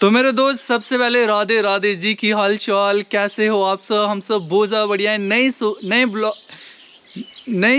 तो मेरे दोस्त, सबसे पहले राधे राधे जी, की हाल चाल, कैसे हो आप सब? हम सब बहुत ज़्यादा बढ़िया है। नई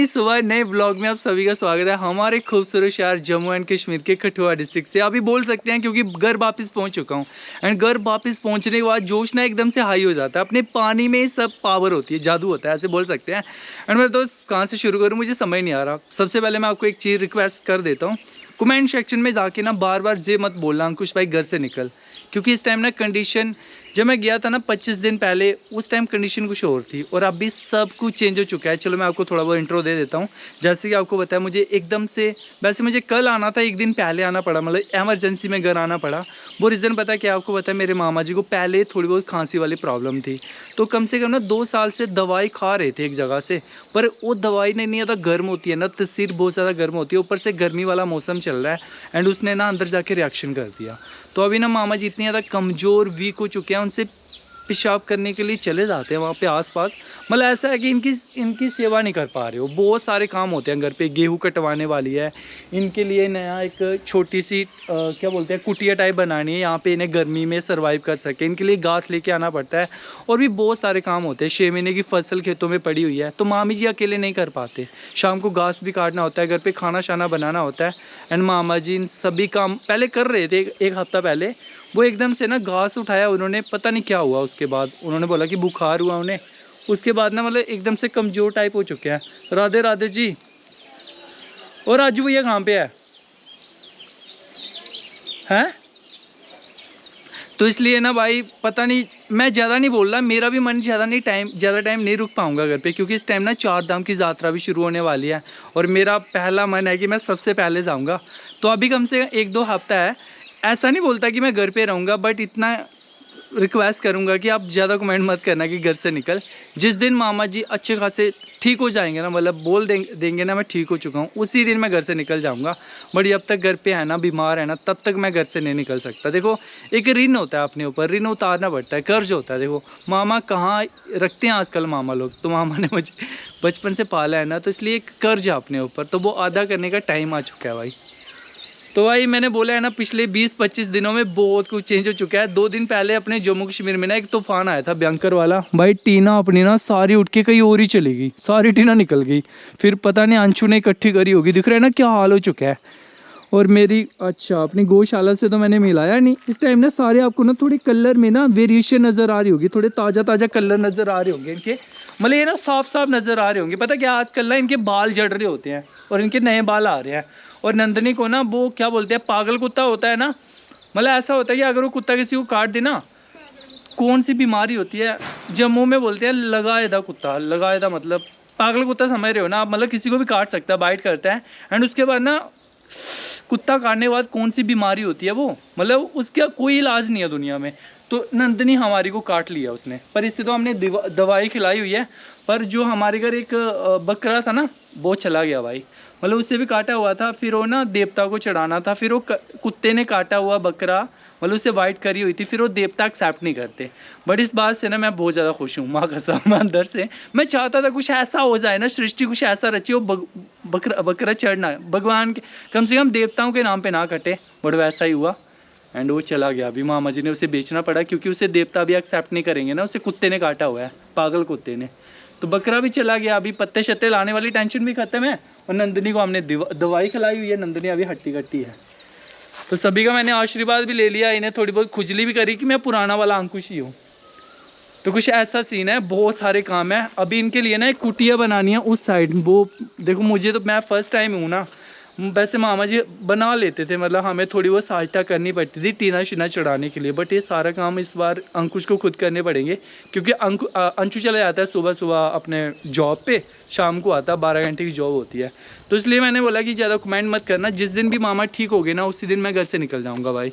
सुबह नए ब्लॉग में आप सभी का स्वागत है हमारे खूबसूरत शहर जम्मू एंड कश्मीर के कठुआ डिस्ट्रिक्ट से। अभी बोल सकते हैं क्योंकि घर वापस पहुंच चुका हूं। एंड घर वापस पहुंचने के बाद जोश ना एकदम से हाई हो जाता है। अपने पानी में सब पावर होती है, जादू होता है, ऐसे बोल सकते हैं। एंड मेरे दोस्त, कहाँ से शुरू करूँ मुझे समझ नहीं आ रहा। सबसे पहले मैं आपको एक चीज़ रिक्वेस्ट कर देता हूँ, कमेंट सेक्शन में जाके ना बार बार ये मत बोलना अंकुश भाई घर से निकल, क्योंकि इस टाइम ना कंडीशन, जब मैं गया था ना 25 दिन पहले, उस टाइम कंडीशन कुछ और थी और अभी सब कुछ चेंज हो चुका है। चलो मैं आपको थोड़ा बहुत इंट्रो दे देता हूँ। जैसे कि आपको बताया, मुझे एकदम से, वैसे मुझे कल आना था, एक दिन पहले आना पड़ा, मतलब एमरजेंसी में घर आना पड़ा। वो रीज़न पता है क्या आपको? पता है, मेरे मामा जी को पहले थोड़ी बहुत खांसी वाली प्रॉब्लम थी, तो कम से कम ना 2 साल से दवाई खा रहे थे एक जगह से, पर वो दवाई नहीं ज़्यादा गर्म होती है ना, तस्वीर बहुत ज़्यादा गर्म होती है, ऊपर से गर्मी वाला मौसम चल रहा है एंड उसने ना अंदर जाके रिएक्शन कर दिया। तो अभी ना मामा जी इतनी ज़्यादा कमज़ोर वीक हो चुके हैं, उनसे पेशाब करने के लिए चले जाते हैं वहाँ पे आसपास। मतलब ऐसा है कि इनकी सेवा नहीं कर पा रहे हो। बहुत सारे काम होते हैं घर पे, गेहूँ कटवाने वाली है, इनके लिए नया एक छोटी सी क्या बोलते हैं, कुटिया टाइप बनानी है यहाँ पे, इन्हें गर्मी में सर्वाइव कर सके, इनके लिए घास लेके आना पड़ता है, और भी बहुत सारे काम होते हैं। 6 महीने की फसल खेतों में पड़ी हुई है, तो मामी जी अकेले नहीं कर पाते। शाम को घास भी काटना होता है, घर पे खाना शाना बनाना होता है। एंड मामा जी इन सभी काम पहले कर रहे थे, एक हफ्ता पहले वो एकदम से ना घास उठाया उन्होंने, पता नहीं क्या हुआ। उसके बाद उन्होंने बोला कि बुखार हुआ उन्हें। उसके बाद ना मतलब एकदम से कमज़ोर टाइप हो चुके हैं। राधे राधे जी। और राजू भैया कहाँ पे है? तो इसलिए ना भाई, पता नहीं, मैं ज़्यादा नहीं बोल रहा, मेरा भी मन ज़्यादा टाइम नहीं रुक पाऊंगा घर पे, क्योंकि इस टाइम ना 4 धाम की यात्रा भी शुरू होने वाली है और मेरा पहला मन है कि मैं सबसे पहले जाऊंगा। तो अभी कम से 1-2 हफ्ता है। ऐसा नहीं बोलता कि मैं घर पे रहूँगा, बट इतना रिक्वेस्ट करूंगा कि आप ज़्यादा कमेंट मत करना कि घर से निकल। जिस दिन मामा जी अच्छे खासे ठीक हो जाएंगे ना, मतलब बोल देंगे ना मैं ठीक हो चुका हूँ, उसी दिन मैं घर से निकल जाऊंगा। बट जब तक घर पे है ना, बीमार है ना, तब तक मैं घर से नहीं निकल सकता। देखो, एक ऋण होता है अपने ऊपर, ऋण उतारना पड़ता है, कर्ज होता है। देखो मामा कहाँ रखते हैं आजकल मामा लोग, तो मामा ने मुझे बचपन से पाला है ना, तो इसलिए एक कर्ज है अपने ऊपर, तो वो अदा करने का टाइम आ चुका है भाई। तो भाई मैंने बोला है ना, पिछले 20-25 दिनों में बहुत कुछ चेंज हो चुका है। 2 दिन पहले अपने जम्मू कश्मीर में ना एक तूफान आया था भयंकर वाला। भाई टीना अपनी ना सारी उठ के कहीं और ही चली गई, सारी टीना निकल गई। फिर पता नहीं अंशु ने इकट्ठी करी होगी, दिख रहा है ना क्या हाल हो चुका है। और मेरी, अच्छा, अपनी गौशाला से तो मैंने मिलाया नहीं। इस टाइम ना सारे आपको ना थोड़ी कलर में ना वेरिएशन नज़र आ रही होगी, थोड़े ताज़ा ताज़ा कलर नज़र आ रहे होंगे इनके, मतलब ये ना साफ साफ नज़र आ रहे होंगे। पता क्या, आजकल ना इनके बाल झड़ रहे होते हैं और इनके नए बाल आ रहे हैं। और नंदनी को ना वो क्या बोलते हैं, पागल कुत्ता होता है ना, मतलब ऐसा होता है कि अगर वो कुत्ता किसी को काट दे ना, कौन सी बीमारी होती है, जम्मू में बोलते हैं लगाएदा कुत्ता। लगाएदा मतलब पागल कुत्ता, समझ रहे हो ना आप? मतलब किसी को भी काट सकता है, बाइट करता है। एंड उसके बाद ना, कुत्ता काटने के बाद कौन सी बीमारी होती है वो, मतलब उसका कोई इलाज नहीं है दुनिया में। तो नंदनी हमारी को काट लिया उसने, पर इससे तो हमने दवाई खिलाई हुई है। पर जो हमारे घर एक बकरा था ना, वो चला गया भाई, मतलब उससे भी काटा हुआ था। फिर वो ना देवता को चढ़ाना था, फिर वो कुत्ते ने काटा हुआ बकरा, मतलब उससे वाइट करी हुई थी, फिर वो देवता एक्सेप्ट नहीं करते। बट इस बात से ना मैं बहुत ज़्यादा खुश हूँ, माँ कसम अंदर से। मैं चाहता था कुछ ऐसा हो जाए ना, सृष्टि कुछ ऐसा रची हो, बकरा चढ़ना भगवान के, कम से कम देवताओं के नाम पे ना कटे। बट वैसा ही हुआ एंड वो चला गया। अभी मामा जी ने उसे बेचना पड़ा, क्योंकि उसे देवता भी एक्सेप्ट नहीं करेंगे ना, उसे कुत्ते ने काटा हुआ है, पागल कुत्ते ने। तो बकरा भी चला गया। अभी पत्ते शत्ते लाने वाली टेंशन भी खत्म है, और नंदनी को हमने दवाई खिलाई हुई है। नंदनी अभी हट्टी कट्टी है। तो सभी का मैंने आशीर्वाद भी ले लिया, इन्हें थोड़ी बहुत खुजली भी करी कि मैं पुराना वाला अंकुश ही हूँ। तो कुछ ऐसा सीन है, बहुत सारे काम है अभी इनके लिए ना। एक कुटिया बनानी है उस साइड, वो देखो, मुझे तो, मैं फर्स्ट टाइम हूँ ना, वैसे मामा जी बना लेते थे, मतलब हमें थोड़ी बहुत सहायता करनी पड़ती थी टीना शीना चढ़ाने के लिए। बट ये सारा काम इस बार अंकुश को खुद करने पड़ेंगे, क्योंकि अंशु चला जाता है सुबह सुबह अपने जॉब पे, शाम को आता है, 12 घंटे की जॉब होती है। तो इसलिए मैंने बोला कि ज़्यादा कमेंट मत करना, जिस दिन भी मामा ठीक हो गए ना, उसी दिन मैं घर से निकल जाऊँगा भाई।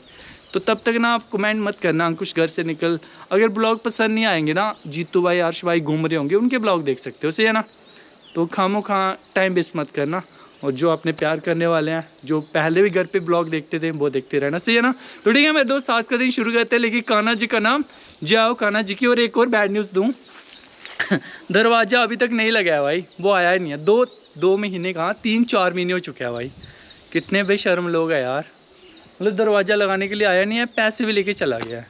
तो तब तक ना आप कमेंट मत करना अंकुश घर से निकल। अगर ब्लॉग पसंद नहीं आएंगे ना, जीतू भाई, अर्श भाई घूम रहे होंगे, उनके ब्लॉग देख सकते हो, सही है ना? तो खामो खा टाइम वेस्ट मत करना। और जो अपने प्यार करने वाले हैं, जो पहले भी घर पे ब्लॉग देखते थे, वो देखते रहना, सही है ना? तो ठीक है मेरे दोस्त, आज का दिन शुरू करते हैं, लेकिन कान्हा जी का नाम जाओ कान्हा जी की। और एक और बैड न्यूज़ दूँ, दरवाज़ा अभी तक नहीं लगा है भाई, वो आया ही नहीं है। 2 महीने कहाँ, 3-4 महीने हो चुके हैं भाई। कितने बेशर्म लोग हैं यार, मतलब दरवाज़ा लगाने के लिए आया नहीं है, पैसे भी लेके चला गया है।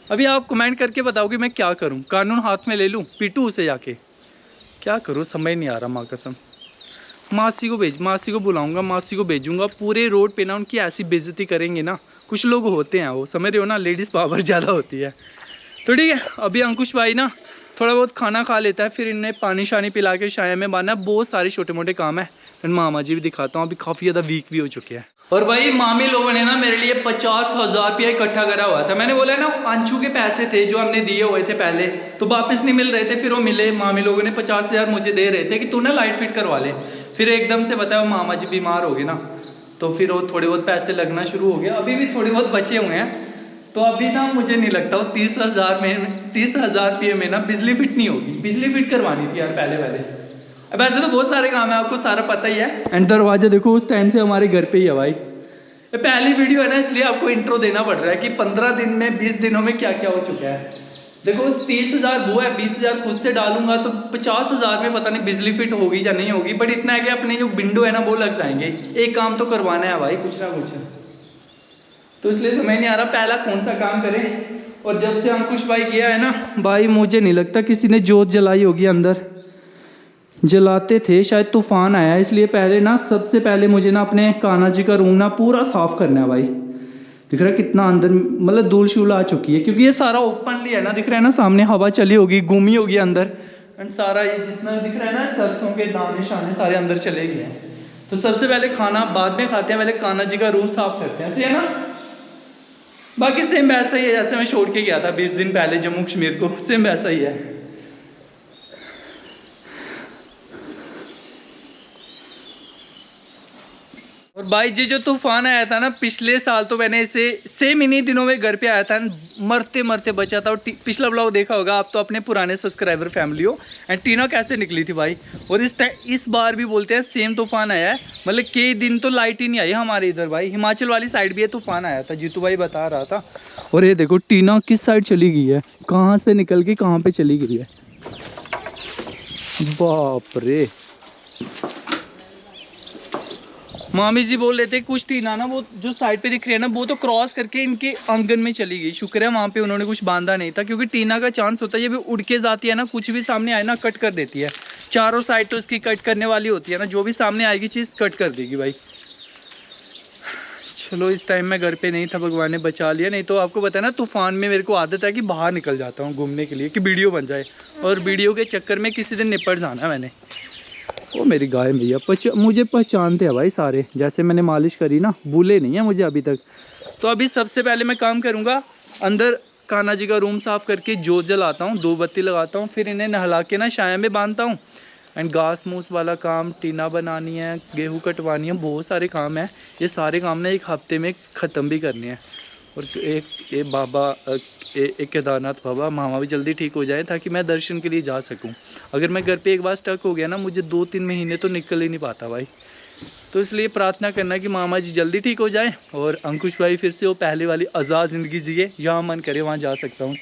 अभी आप कमेंट करके बताओ कि मैं क्या करूं, कानून हाथ में ले लूं, पीटूं उसे जाके, क्या करूं, समझ नहीं आ रहा। माँ कसम, मासी को बुलाऊंगा, मासी को भेजूंगा, पूरे रोड पे ना उनकी ऐसी बेइज्जती करेंगे ना। कुछ लोग होते हैं, वो समझ रहे हो ना, लेडीज़ पावर ज़्यादा होती है। तो ठीक है, अभी अंकुश भाई ना थोड़ा बहुत खाना खा लेता है, फिर इन्हें पानी शानी पिला के शाया में बांधना, बहुत सारे छोटे मोटे काम है। एंड मामा जी भी दिखाता हूँ, अभी काफ़ी ज़्यादा वीक भी हो चुके हैं। और भाई मामी लोगों ने ना मेरे लिए 50,000 रुपया इकट्ठा करा हुआ था। मैंने बोला ना अंशु के पैसे थे जो हमने दिए हुए थे पहले, तो वापस नहीं मिल रहे थे, फिर वो मिले। मामी लोगों ने 50,000 मुझे दे रहे थे कि तू ना लाइट फिट करवा ले। फिर एकदम से बताया मामा जी बीमार हो गए ना, तो फिर वो थोड़े बहुत पैसे लगना शुरू हो गया। अभी भी थोड़े बहुत बचे हुए हैं, तो अभी ना मुझे नहीं लगता वो 30,000 रुपये में ना बिजली फिट नहीं होगी। बिजली फिट करवानी थी यार पहले। अब ऐसे तो बहुत सारे काम है, आपको सारा पता ही है। एंड दरवाजा देखो उस टाइम से हमारे घर पे ही है भाई। ये पहली वीडियो है ना, इसलिए आपको इंट्रो देना पड़ रहा है कि 15 दिन में 20 दिनों में क्या क्या हो चुका है। देखो 30,000 वो है, 20,000 खुद से डालूंगा तो 50,000 में पता नहीं बिजली फिट होगी या नहीं होगी, बट इतना है कि अपने जो विंडो है ना वो लग जाएंगे। एक काम तो करवाना है भाई, कुछ ना कुछ, तो इसलिए समझ नहीं आ रहा पहला कौन सा काम करें। और जब से अंकुश भाई गया है ना भाई, मुझे नहीं लगता किसी ने जोत जलाई होगी अंदर। जलाते थे शायद, तूफान आया इसलिए। पहले ना सबसे पहले मुझे ना अपने कान्हा जी का रूम ना पूरा साफ करना है भाई। दिख रहा है कितना अंदर मतलब धूल शूल आ चुकी है, क्योंकि ये सारा ओपनली है ना, दिख रहा है ना सामने, हवा चली होगी, घूमी होगी अंदर। एंड सारा ये जितना दिख रहा है ना सरसों के दाने शाने सारे अंदर चले गए हैं। तो सबसे पहले खाना बाद में खाते हैं, पहले कान्हा जी का रूम साफ करते हैं, सही है ना। बाकी सेम वैसा ही है जैसे मैं छोड़ के गया था 20 दिन पहले जम्मू कश्मीर को, सेम वैसा ही है। और भाई जी जो तूफान आया था ना पिछले साल, तो मैंने इसे सेम इन्हीं दिनों में घर पे आया था, मरते मरते बचा था। और पिछला ब्लॉग देखा होगा आप तो अपने पुराने सब्सक्राइबर फैमिली हो। एंड टीना कैसे निकली थी भाई। और इस बार भी बोलते हैं सेम तूफान आया है, मतलब कई दिन तो लाइट ही नहीं आई हमारे इधर भाई। हिमाचल वाली साइड भी ये तूफान आया था, जीतू भाई बता रहा था। और ये देखो टीना किस साइड चली गई है, कहाँ से निकल के कहाँ पे चली गई है, बाप रे। मामी जी बोल रहे थे कुछ टीना ना वो जो साइड पे दिख रही है ना, वो तो क्रॉस करके इनके आंगन में चली गई। शुक्र है वहाँ पे उन्होंने कुछ बांधा नहीं था, क्योंकि टीना का चांस होता है ये भी उड़ के जाती है ना, कुछ भी सामने आए ना कट कर देती है। चारों साइड तो इसकी कट करने वाली होती है ना, जो भी सामने आएगी चीज़ कट कर देगी भाई। चलो इस टाइम मैं घर पे नहीं था, भगवान ने बचा लिया, नहीं तो आपको पता है ना तूफान में मेरे को आदत है कि बाहर निकल जाता हूँ घूमने के लिए कि वीडियो बन जाए, और वीडियो के चक्कर में किसी दिन निपट जाना मैंने। वो मेरी गाय भैया मुझे पहचानते हैं भाई सारे, जैसे मैंने मालिश करी ना, भूले नहीं है मुझे अभी तक। तो अभी सबसे पहले मैं काम करूँगा, अंदर कान्हा जी का रूम साफ़ करके जोत जलाता हूँ, 2 बत्ती लगाता हूँ, फिर इन्हें नहला के ना छाया में बांधता हूँ। एंड घास मूस वाला काम, टीना बनानी है, गेहूँ कटवानी है, बहुत सारे काम है। ये सारे काम ना 1 हफ्ते में ख़त्म भी करने हैं। और एक केदारनाथ बाबा मामा भी जल्दी ठीक हो जाए, ताकि मैं दर्शन के लिए जा सकूं। अगर मैं घर पे एक बार स्टक हो गया ना, मुझे 2-3 महीने तो निकल ही नहीं पाता भाई। तो इसलिए प्रार्थना करना कि मामा जी जल्दी ठीक हो जाए और अंकुश भाई फिर से वो पहले वाली आज़ाद ज़िंदगी जिए, जहाँ मन करे वहाँ जा सकता हूँ।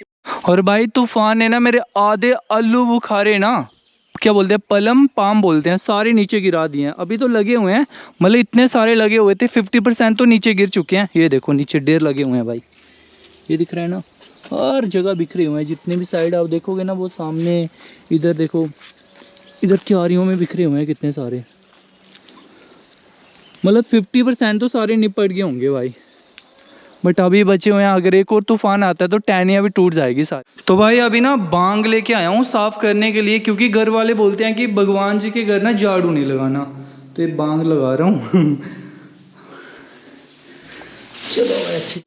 और भाई तूफान ने ना मेरे आधे आलू बुखारे ना, क्या बोलते हैं, पलम पाम बोलते हैं, सारे नीचे गिरा दिए हैं। अभी तो लगे हुए हैं, मतलब इतने सारे लगे हुए थे, 50% तो नीचे गिर चुके हैं। ये देखो नीचे ढेर लगे हुए हैं भाई, ये दिख रहा है ना, हर जगह बिखरे हुए हैं। जितने भी साइड आप देखोगे ना, वो सामने इधर देखो, इधर क्यारियों में बिखरे हुए हैं कितने सारे, मतलब 50% तो सारे निपट गए होंगे भाई। बट अभी बचे हुए हैं, अगर एक और तूफान आता है तो टहनियाँ भी टूट जाएगी सारी। तो भाई अभी ना बांग लेके आया हूँ साफ़ करने के लिए, क्योंकि घर वाले बोलते हैं कि भगवान जी के घर ना झाड़ू नहीं लगाना, तो ये बांग लगा रहा हूँ। चलो अच्छी।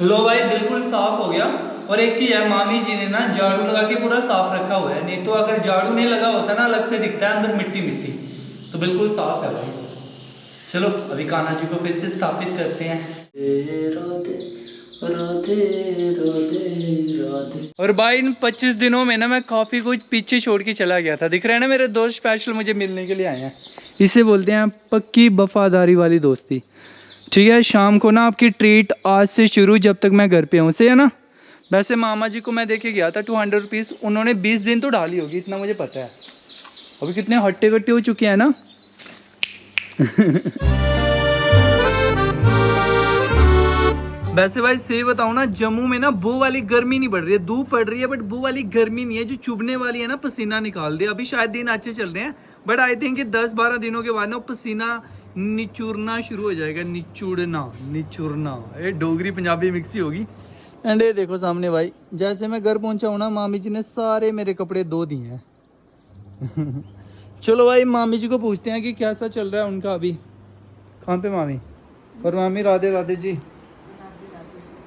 लो भाई बिल्कुल साफ हो गया। और एक चीज है, मामी जी ने ना झाड़ू लगा के पूरा साफ रखा हुआ है, नहीं तो अगर झाड़ू नहीं लगा होता ना अलग से दिखता है अंदर मिट्टी मिट्टी, तो बिल्कुल साफ है भाई। चलो अभी कान्हा जी को फिर से स्थापित करते हैं। और भाई इन 25 दिनों में ना मैं काफ़ी कुछ पीछे छोड़ के चला गया था। दिख रहा है ना, मेरे दोस्त स्पेशल मुझे मिलने के लिए आए हैं। इसे बोलते हैं पक्की वफादारी वाली दोस्ती। ठीक है, शाम को ना आपकी ट्रीट आज से शुरू जब तक मैं घर पे हूँ, सही है ना। वैसे मामा जी को मैं देखे गया था 200 रुपीज़, उन्होंने 20 दिन तो डाली होगी, इतना मुझे पता है। अभी कितने हट्टे कट्टे हो चुके हैं ना। वैसे भाई सही बताऊँ ना, जम्मू में ना वो वाली गर्मी नहीं बढ़ रही है, धूप पड़ रही है, बट वो वाली गर्मी नहीं है जो चुभने वाली है ना, पसीना निकाल दे। अभी शायद दिन अच्छे चल रहे हैं, बट आई थिंक 10-12 दिनों के बाद ना पसीना निचुरना शुरू हो जाएगा। निचुरना ये डोगरी पंजाबी मिक्स ही होगी। एंड ये देखो सामने भाई, जैसे मैं घर पहुंचा हूँ ना, मामी जी ने सारे मेरे कपड़े धो दिए हैं। चलो भाई मामी जी को पूछते हैं कि कैसा चल रहा है उनका अभी। कहाँ पे मामी? और मामी राधे राधे जी,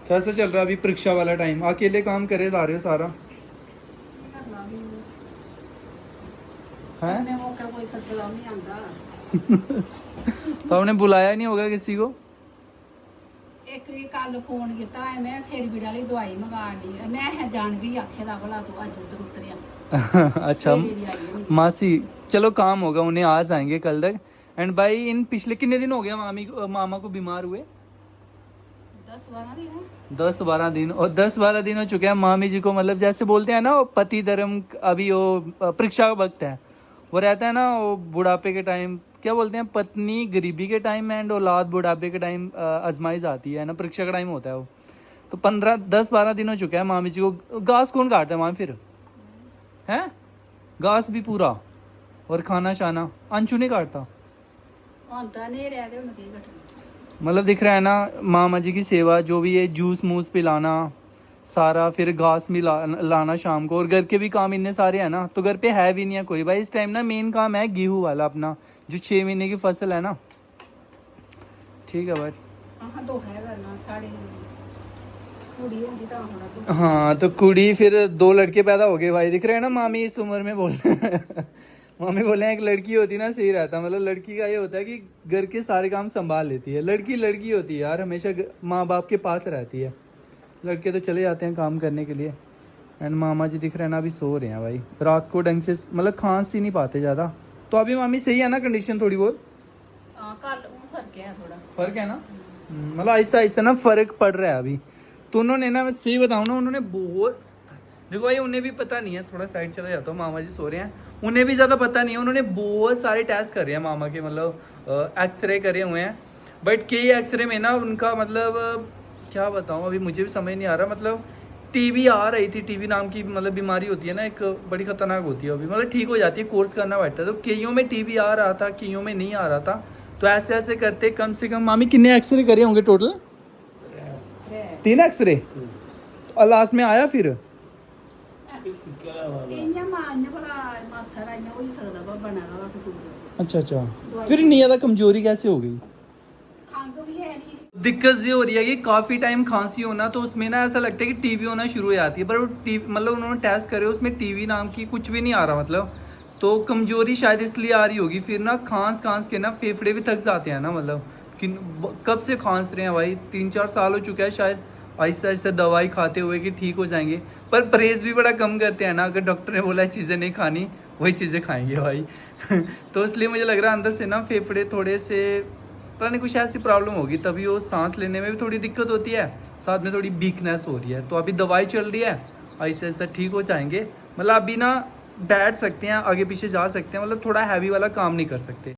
कैसा चल रहा है अभी परीक्षा वाला टाइम? अकेले काम करे जा रहे हो सारा है? तो आपने बुलाया नहीं होगा किसी को? एक कल फोन किया है, मैं सिर पीड़ वाली दवाई मंगानी है, मैं जान भी आखे दा भला तू अज उधर उतरिया। अच्छा मासी, चलो काम होगा, उन्हें आज आएंगे कल तक। एंड भाई इन पिछले कितने दिन हो गया मामा को बीमार हुए? 10-12 दिन है। 10-12 दिन, और 10-12 दिन हो चुके हैं मामी जी को। मतलब जैसे बोलते हैं ना वो पति धर्म, अभी वो परीक्षा का वक्त है, वो रहता है ना, वो बुढ़ापे के टाइम क्या बोलते हैं, पत्नी गरीबी के टाइम एंड औलाद बुढ़ापे के टाइम आजमाइश आती है ना, परीक्षा का टाइम होता है वो। तो 10-12 दिन हो चुके हैं मामी जी को। घास कौन काटता है मामी फिर? है घास भी पूरा, और खाना शाना अंशु नहीं काटता? मतलब दिख रहा है ना मामा जी की सेवा, जो भी है जूस मूस पिलाना सारा, फिर घास भी लाना शाम को, और घर के भी काम इतने सारे हैं ना, तो घर पे है भी नहीं है कोई भाई इस टाइम ना। मेन काम है गेहूं वाला अपना, जो 6 महीने की फसल है ना। ठीक है भाई। हाँ तो कुड़ी, फिर 2 लड़के पैदा हो गए भाई, दिख रहे हैं ना मामी इस उम्र में बोल। मामी बोले एक लड़की होती ना सही रहता। मतलब लड़की का ये होता है कि घर के सारे काम संभाल लेती है। लड़की लड़की होती है यार, हमेशा माँ बाप के पास रहती है। लड़के तो चले जाते हैं काम करने के लिए। एंड मामा जी दिख रहे हैं ना, अभी सो रहे हैं भाई, रात को ढंग से मतलब खांस ही नहीं पाते ज़्यादा। तो अभी मामी सही है ना कंडीशन थोड़ी बहुत? फर्क है ना, मतलब आहिस्ता आहिस्ता ना फर्क पड़ रहा है अभी। तो उन्होंने ना, मैं सही बताऊँ ना, उन्होंने बहुत, देखो भाई उन्हें भी पता नहीं है, थोड़ा साइड चला जाता हूँ, मामा जी सो रहे हैं, उन्हें भी ज़्यादा पता नहीं है। उन्होंने बहुत सारे टेस्ट कर रहे हैं मामा के, मतलब एक्सरे करे हुए हैं, बट कई एक्सरे में ना उनका मतलब क्या बताऊँ, अभी मुझे भी समझ नहीं आ रहा। मतलब टीबी आ रही थी, टीबी नाम की मतलब बीमारी होती है ना, एक बड़ी खतरनाक होती है, अभी मतलब ठीक हो जाती है, कोर्स करना पड़ता है। तो कईयों में टीबी आ रहा था, कईयों में नहीं आ रहा था। तो ऐसे ऐसे करते कम से कम मामी कितने एक्सरे करे होंगे टोटल? 3 एक्सरे। और लास्ट में आया फिर? अच्छा अच्छा, फिर नहीं ज़्यादा कमजोरी कैसे हो गई? दिक्कत ये हो रही है कि काफ़ी टाइम खांसी होना, तो उसमें ना ऐसा लगता है कि टीबी होना शुरू हो जाती है। पर वो मतलब उन्होंने टेस्ट करे, उसमें टीबी नाम की कुछ भी नहीं आ रहा। मतलब तो कमजोरी शायद इसलिए आ रही होगी। फिर ना खांस के ना फेफड़े भी थक जाते हैं ना, मतलब कि कब से खांस रहे हैं भाई, 3-4 साल हो चुका है शायद, आहिस्ता आहिस्ता दवाई खाते हुए कि ठीक हो जाएंगे। पर परहेज़ भी बड़ा कम करते हैं ना, अगर डॉक्टर ने बोला चीज़ें नहीं खानी, वही चीज़ें खाएंगे भाई। तो इसलिए मुझे लग रहा है अंदर से ना फेफड़े थोड़े से, पता नहीं कुछ ऐसी प्रॉब्लम होगी, तभी वो सांस लेने में भी थोड़ी दिक्कत होती है, साथ में थोड़ी वीकनेस हो रही है। तो अभी दवाई चल रही है, आहिस्ता आहिस्ता ठीक हो जाएंगे। मतलब अभी ना बैठ सकते हैं, आगे पीछे जा सकते हैं, मतलब थोड़ा हैवी वाला काम नहीं कर सकते।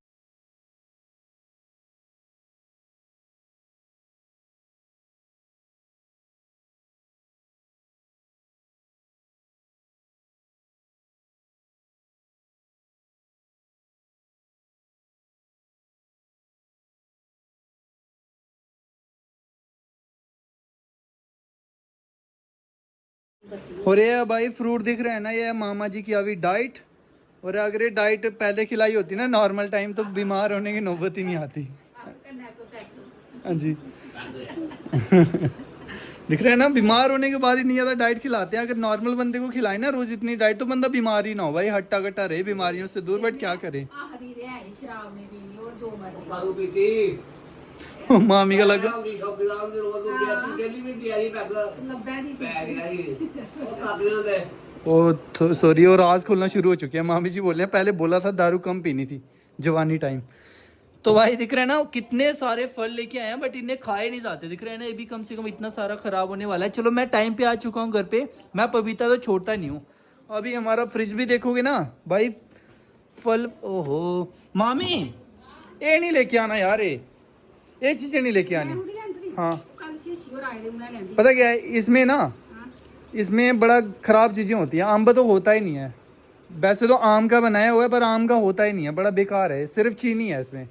और ये भाई फ्रूट दिख रहे हैं ना, ये मामा जी की अभी डाइट। और अगर ये डाइट पहले खिलाई होती ना नॉर्मल टाइम, तो बीमार होने की नौबत ही नहीं आती। हाँ जी। दिख रहे हैं ना, बीमार होने के बाद इतनी ज़्यादा डाइट खिलाते हैं। अगर नॉर्मल बंदे को खिलाए ना रोज इतनी डाइट, तो बंदा बीमार ही ना हो भाई, हट्टा कट्टा रहे बीमारियों से दूर। बट क्या करे। मामी का लगा ओ सॉरी, और आज खुलना शुरू हो चुके हैं। मामी जी बोल रहे हैं पहले बोला था दारू कम पीनी थी जवानी टाइम। तो भाई दिख रहा है ना कितने सारे फल लेके आए हैं, बट इन्हें खाए नहीं जाते। दिख रहा है ना, ये भी कम से कम इतना सारा खराब होने वाला है। चलो मैं टाइम पे आ चुका हूँ घर पे, मैं पपीता तो छोड़ता नहीं हूँ। अभी हमारा फ्रिज भी देखोगे ना भाई, फल। ओहो मामी, ये नहीं लेके आना यार, ये चीजें नहीं लेके आनी। हाँ पता क्या है इसमें ना, इसमें बड़ा खराब चीजें होती हैं। आम तो होता ही नहीं है, वैसे तो आम का बनाया हुआ है पर आम का होता ही नहीं है, बड़ा बेकार है, सिर्फ चीनी है इसमें।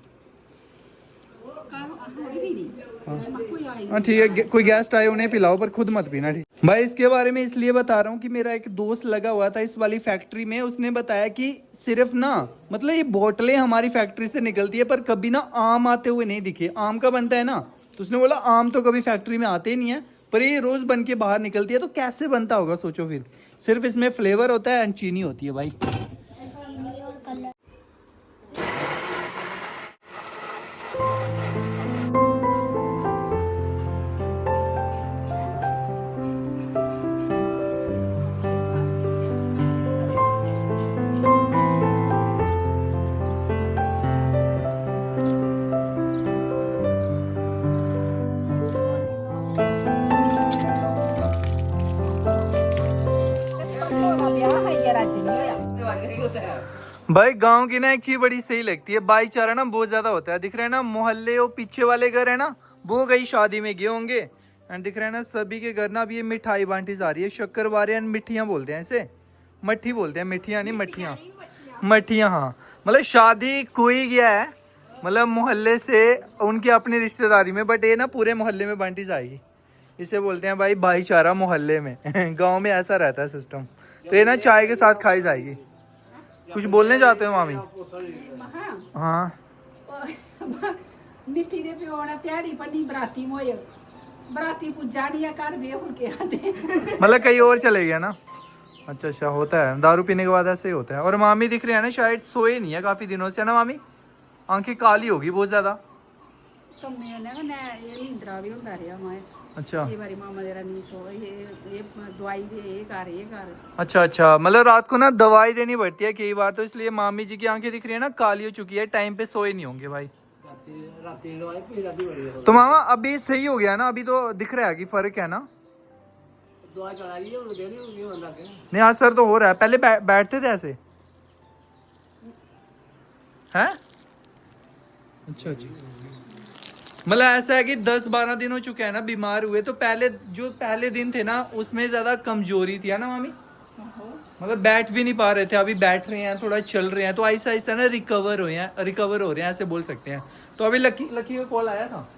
हाँ ठीक है, कोई गेस्ट आए उन्हें पिलाओ पर खुद मत पीना, ठीक। भाई इसके बारे में इसलिए बता रहा हूँ कि मेरा एक दोस्त लगा हुआ था इस वाली फैक्ट्री में, उसने बताया कि सिर्फ ना मतलब ये बोतलें हमारी फैक्ट्री से निकलती है पर कभी ना आम आते हुए नहीं दिखे। आम का बनता है ना, तो उसने बोला आम तो कभी फैक्ट्री में आते ही नहीं है, पर ये रोज बन के बाहर निकलती है, तो कैसे बनता होगा सोचो फिर। सिर्फ इसमें फ्लेवर होता है एंड चीनी होती है भाई। भाई गांव की ना एक चीज बड़ी सही लगती है, भाईचारा ना बहुत ज्यादा होता है। दिख रहा है ना मोहल्ले वो पीछे वाले घर है ना, वो कहीं शादी में गए होंगे। एंड दिख रहा है ना सभी के घर ना अभी ये मिठाई बांटी जा रही है, शक्करवारे एंड मिठियां बोलते हैं इसे, मट्ठी बोलते हैं, मिठियां नहीं मट्ठियां, मट्ठियां। हाँ मतलब शादी कोई गया है मतलब मोहल्ले से उनकी अपनी रिश्तेदारी में, बट ये ना पूरे मोहल्ले में बांटी जाएगी। इसे बोलते हैं भाई भाईचारा मोहल्ले में। गाँव में ऐसा रहता है सिस्टम। तो ये ना चाय के साथ खाई जाएगी। कुछ बोलने जाते हो मामी? हाँ मिट्टी दे पिओ ने त्याड़ी पन्नी बराती मोय बराती पूजा नहीं कर वे हुन के आते मतलब कहीं और चले गया ना। अच्छा अच्छा होता है, दारू पीने के बाद ऐसे ही होता है। और मामी दिख रही है ना शायद सोए नहीं है काफी दिनों से, है ना मामी? आंखें काली होगी बहुत ज्यादा। कम्मे ने ना ये नींदरा भी होता रहा मैं। अच्छा ये बारी मामा तेरा नहीं सो, ये दवाई दे, ये कर। अच्छा अच्छा, मतलब रात को ना दवाई देनी पड़ती है कई बार, तो इसलिए मामी जी की आंखें दिख रही है ना काली हो चुकी है, टाइम पे सोए नहीं होंगे भाई। तो मामा अभी सही हो गया ना, अभी तो दिख रहा है कि फर्क है ना? नहीं असर तो हो रहा है, पहले बैठते थे ऐसे हैं? अच्छा अच्छा, मतलब ऐसा है कि 10-12 दिन हो चुके हैं ना बीमार हुए, तो पहले दिन थे ना उसमें ज्यादा कमजोरी थी, है ना मामी? मतलब बैठ भी नहीं पा रहे थे, अभी बैठ रहे हैं, थोड़ा चल रहे हैं, तो आहिस्ता आहिस्ता ना रिकवर हो रहे हैं ऐसे बोल सकते हैं। तो अभी लक्की का कॉल आया था।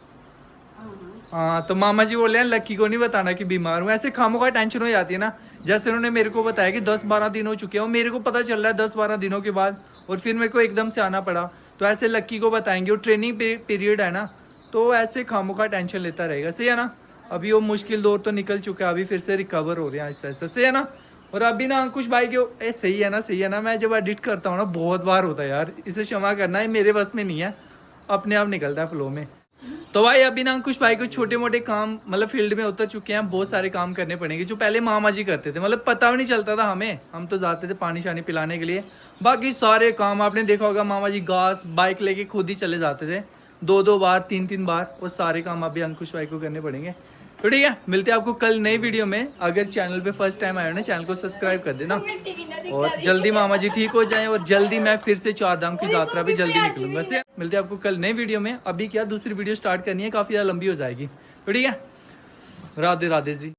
हाँ तो मामा जी बोले हैं लक्की को नहीं बताना कि बीमार हूँ, ऐसे खामों का टेंशन हो जाती है ना। जैसे उन्होंने मेरे को बताया कि 10-12 दिन हो चुके हैं, मेरे को पता चल रहा है 10-12 दिनों के बाद, और फिर मेरे को एकदम से आना पड़ा। तो ऐसे लक्की को बताएंगे, वो ट्रेनिंग पीरियड है ना, तो ऐसे खामों का टेंशन लेता रहेगा, सही है ना? अभी वो मुश्किल दौर तो निकल चुका है, अभी फिर से रिकवर हो रहे हैं आहिस्ता आहिस्ता, सही है ना? और अभी ना अंकुश भाई के सही है ना, मैं जब एडिट करता हूँ ना बहुत बार होता है यार, इसे क्षमा करना है, मेरे बस में नहीं है, अपने आप निकलता है फ्लो में। तो भाई अभी ना अंकुश भाई को छोटे मोटे काम मतलब फील्ड में उतर चुके हैं, बहुत सारे काम करने पड़ेंगे जो पहले मामा जी करते थे, मतलब पता भी नहीं चलता था हमें, हम तो जाते थे पानी शानी पिलाने के लिए। बाकी सारे काम आपने देखा होगा, मामा जी घास बाइक लेके खुद ही चले जाते थे, 2-2 बार 3-3 बार, वो सारे काम अभी अंकुश भाई को करने पड़ेंगे। तो ठीक है, मिलते हैं आपको कल नई वीडियो में। अगर चैनल पे फर्स्ट टाइम आए हो ना, चैनल को सब्सक्राइब कर देना, और जल्दी मामा जी ठीक हो जाएं, और जल्दी मैं फिर से 4 धाम की यात्रा भी जल्दी निकलूंगा। से मिलते हैं आपको कल नई वीडियो में। अभी क्या दूसरी वीडियो स्टार्ट करनी है, काफी ज्यादा लंबी हो जाएगी। तो ठीक है, राधे राधे जी।